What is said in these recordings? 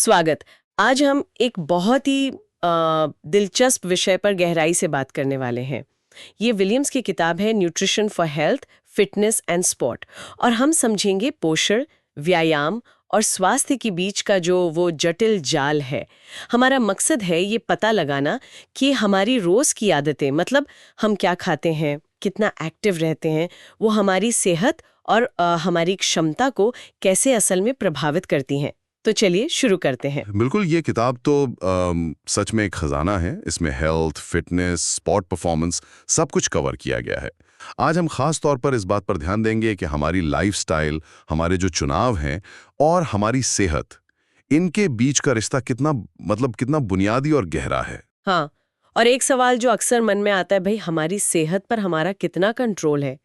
स्वागत। आज हम एक बहुत ही दिलचस्प विषय पर गहराई से बात करने वाले हैं। ये विलियम्स की किताब है nutrition for health, fitness and sport, और हम समझेंगे पोषण, व्यायाम और स्वास्थ्य के बीच का जो वो जटिल जाल है। हमारा मकसद है ये पता लगाना कि हमारी रोज की आदतें, मतलब हम क्या खाते हैं, कितना एक्टिव रहते हैं, वो हमारी सेहत और हमारी क्षमता को कैसे असल में प्रभावित करती हैं। तो चलिए शुरू करते हैं। बिल्कुल, ये किताब तो सच में एक खजाना है। इसमें हेल्थ, फिटनेस, स्पोर्ट परफॉर्मेंस सब कुछ कवर किया गया है। आज हम खास तौर पर इस बात पर ध्यान देंगे कि हमारी लाइफस्टाइल, हमारे जो चुनाव हैं और हमारी सेहत, इनके बीच का रिश्ता कितना बुनियादी और गहरा है। हाँ, और एक सवाल जो अक्सर मन में आता है, भाई हमारी सेहत पर हमारा कितना कंट्रोल है,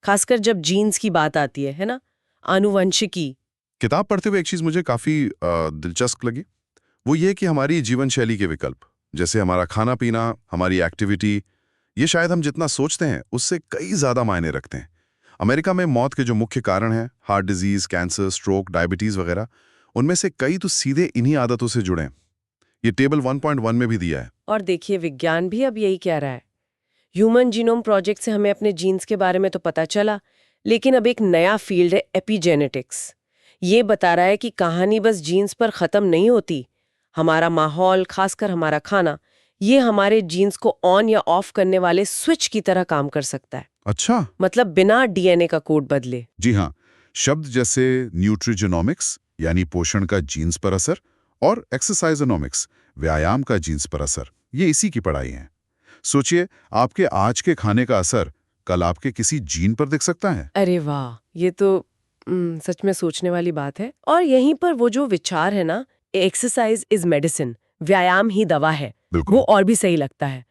खासकर जब जीन्स की बात आती है ना, आनुवंशिकी। किताब पढ़ते हुए एक चीज मुझे काफी दिलचस्प लगी। वो ये कि हमारी जीवन शैली के विकल्प, जैसे हमारा खाना पीना, हमारी एक्टिविटी, ये शायद हम जितना सोचते हैं उससे कई ज्यादा मायने रखते हैं। अमेरिका में मौत के जो मुख्य कारण हैं, heart disease, cancer, stroke, diabetes वगैरह, उनमें से कई तो सीधे इन्हीं आदतों से जुड़े हैं। ये टेबल 1.1 में भी दिया है। और देखिए, विज्ञान भी अब यही कह रहा है। ह्यूमन जीनोम प्रोजेक्ट से हमें अपने जीन्स के बारे में तो पता चला, लेकिन अब एक नया फील्ड है एपिजेनेटिक्स। ये बता रहा है कि कहानी बस जीन्स पर खत्म नहीं होती। हमारा माहौल, खासकर हमारा खाना, ये हमारे जीन्स को ऑन या ऑफ करने वाले स्विच की तरह काम कर सकता है। अच्छा। मतलब बिना डीएनए का कोड बदले। जी हाँ, शब्द जैसे न्यूट्रिजनोमिक्स यानी पोषण का जीन्स पर असर और एक्सरसाइजोनोमिक्स व्यायाम का जीन्स पर असर, ये इसी की पढ़ाई है। सोचिए, आपके आज के खाने का असर कल आपके किसी जीन पर दिख सकता है। अरे वाह, ये तो सच में सोचने वाली बात है। और यहीं पर वो जो विचार है ना, एक्सरसाइज इज मेडिसिन, व्यायाम ही दवा है, बिल्कुल। वो और भी सही लगता है।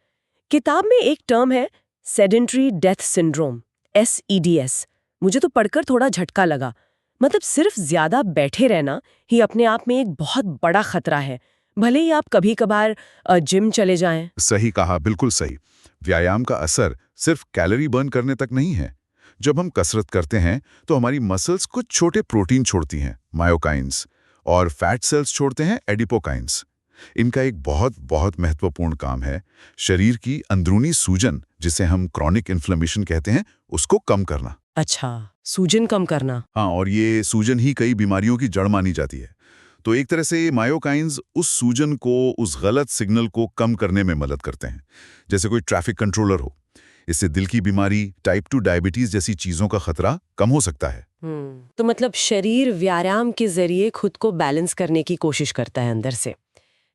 किताब में एक टर्म है सेडेंट्री डेथ सिंड्रोम, SEDS। मुझे तो पढ़कर थोड़ा झटका लगा। मतलब सिर्फ ज्यादा बैठे रहना ही अपने आप में एक बहुत बड़ा खतरा है, भले ही आप कभी कभार जिम चले जाएं। सही कहा, बिल्कुल सही। व्यायाम का असर सिर्फ कैलोरी बर्न करने तक नहीं है। जब हम कसरत करते हैं तो हमारी मसल्स कुछ छोटे प्रोटीन छोड़ती हैं, मायोकाइंस, और फैट सेल्स छोड़ते हैं, एडिपोकाइंस। इनका एक बहुत बहुत महत्वपूर्ण काम है शरीर की अंदरूनी सूजन, जिसे हम क्रॉनिक इन्फ्लेमेशन कहते हैं, उसको कम करना। अच्छा, सूजन कम करना। हाँ, और ये सूजन ही कई बीमारियों की जड़ मानी जाती है। तो एक तरह से मायोकाइंस उस सूजन को, उस गलत सिग्नल को कम करने में मदद करते हैं, जैसे कोई ट्रैफिक कंट्रोलर हो। इससे दिल की बीमारी, टाइप 2 डायबिटीज जैसी चीजों का खतरा कम हो सकता है। तो मतलब शरीर व्यायाम के जरिए खुद को बैलेंस करने की कोशिश करता है अंदर से।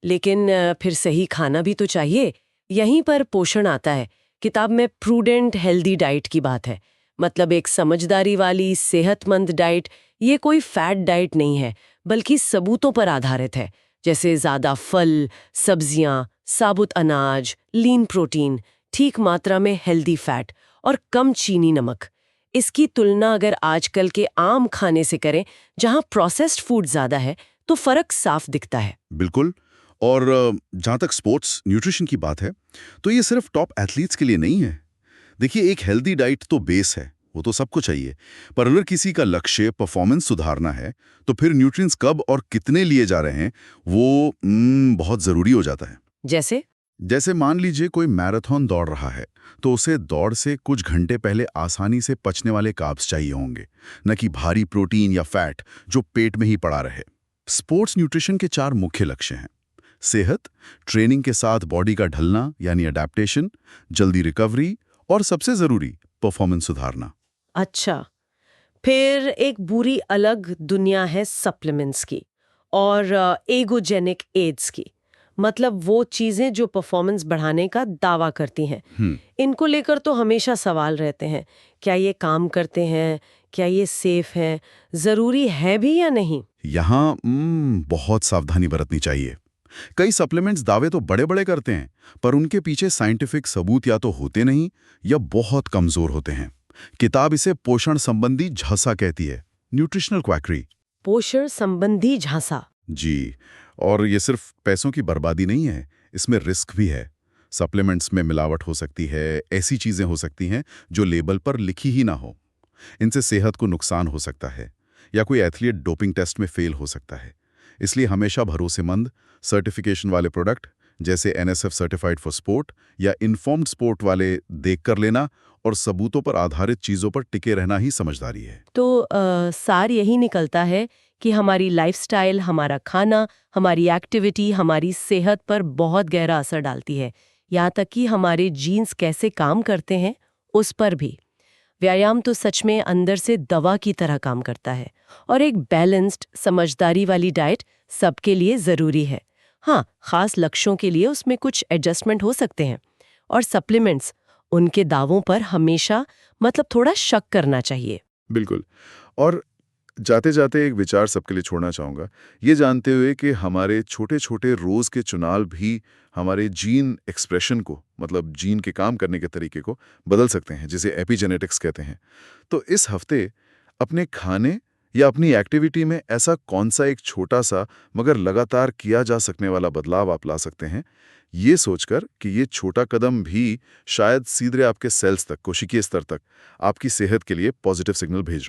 लेकिन फिर सही खाना भी तो चाहिए। यहीं पर पोषण आता है। किताब में प्रूडेंट हेल्दी डाइट की बात है। मतलब एक समझदारी वाली सेहतमंद डाइट। ये कोई फैट डाइट नहीं है, बल्कि सबूतों पर आधारित है, जैसे ज्यादा फल, सब्जियां, साबुत अनाज, लीन प्रोटीन, ठीक मात्रा में हेल्दी फैट और कम चीनी नमक। इसकी तुलना अगर आजकल के आम खाने से करें, जहां प्रोसेस्ड फूड ज्यादा है, तो फर्क साफ दिखता है। बिल्कुल। और जहाँ तक स्पोर्ट्स न्यूट्रिशन की बात है, तो ये सिर्फ टॉप एथलीट्स के लिए नहीं है। देखिए, एक हेल्दी डाइट तो बेस है, वो तो सबको चाहिए। पर अगर किसी का लक्ष्य परफॉर्मेंस सुधारना है, तो फिर न्यूट्रिएंट्स कब और कितने लिए जा रहे हैं, वो बहुत ज़रूरी हो जाता है। जैसे मान लीजिए कोई मैराथन दौड़ रहा है, तो उसे दौड़ से कुछ घंटे पहले आसानी से पचने वाले कार्ब्स चाहिए होंगे, न कि भारी प्रोटीन या फैट जो पेट में ही पड़ा रहे। स्पोर्ट्स न्यूट्रिशन के 4 मुख्य लक्ष्य हैं: सेहत, ट्रेनिंग के साथ बॉडी का ढलना यानी अडेप्टेशन, जल्दी रिकवरी, और सबसे ज़रूरी परफॉर्मेंस सुधारना। अच्छा, फिर एक बुरी अलग दुनिया है सप्लीमेंट्स की और एगोजेनिक एड्स की। मतलब वो चीजें जो परफॉर्मेंस बढ़ाने का दावा करती हैं। इनको लेकर तो हमेशा सवाल रहते हैं, क्या ये काम करते हैं, क्या ये सेफ है, जरूरी है भी या नहीं। यहाँ बहुत सावधानी बरतनी चाहिए। कई सप्लीमेंट्स दावे तो बड़े बड़े करते हैं, पर उनके पीछे साइंटिफिक सबूत या तो होते नहीं या बहुत कमजोर होते हैं। किताब इसे पोषण संबंधी झांसा कहती है, न्यूट्रिशनल क्वैकरी। पोषण संबंधी झांसा। जी, और ये सिर्फ पैसों की बर्बादी नहीं है, इसमें रिस्क भी है। सप्लीमेंट्स में मिलावट हो सकती है, ऐसी चीजें हो सकती हैं जो लेबल पर लिखी ही ना हो। इनसे सेहत को नुकसान हो सकता है, या कोई एथलीट डोपिंग टेस्ट में फेल हो सकता है। इसलिए हमेशा भरोसेमंद सर्टिफिकेशन वाले प्रोडक्ट जैसे NSF सर्टिफाइड फॉर स्पोर्ट या इन्फॉर्म्ड स्पोर्ट वाले देख कर लेना और सबूतों पर आधारित चीज़ों पर टिके रहना ही समझदारी है। तो सार यही निकलता है कि हमारी लाइफस्टाइल, हमारा खाना, हमारी एक्टिविटी हमारी सेहत पर बहुत गहरा असर डालती है, यहाँ तक कि हमारे जीन्स कैसे काम करते हैं उस पर भी। व्यायाम तो सच में अंदर से दवा की तरह काम करता है और एक बैलेंस्ड, समझदारी वाली डाइट सबके लिए ज़रूरी है। हाँ, खास लक्ष्यों के लिए उसमें कुछ एडजस्टमेंट हो सकते हैं। और सप्लीमेंट्स, उनके दावों पर हमेशा थोड़ा शक करना चाहिए। बिल्कुल। और जाते जाते एक विचार सबके लिए छोड़ना चाहूँगा, ये जानते हुए कि हमारे छोटे छोटे रोज़ के चुनाव भी हमारे जीन एक्सप्रेशन को, मतलब जीन के काम करने के तरीके को बदल सकते हैं, जिसे एपिजेनेटिक्स कहते हैं। तो इस हफ्ते अपने खाने या अपनी एक्टिविटी में ऐसा कौन सा एक छोटा सा मगर लगातार किया जा सकने वाला बदलाव आप ला सकते हैं, ये सोचकर कि ये छोटा कदम भी शायद सीधे आपके सेल्स तक, कोशिकीय स्तर तक आपकी सेहत के लिए पॉजिटिव सिग्नल भेज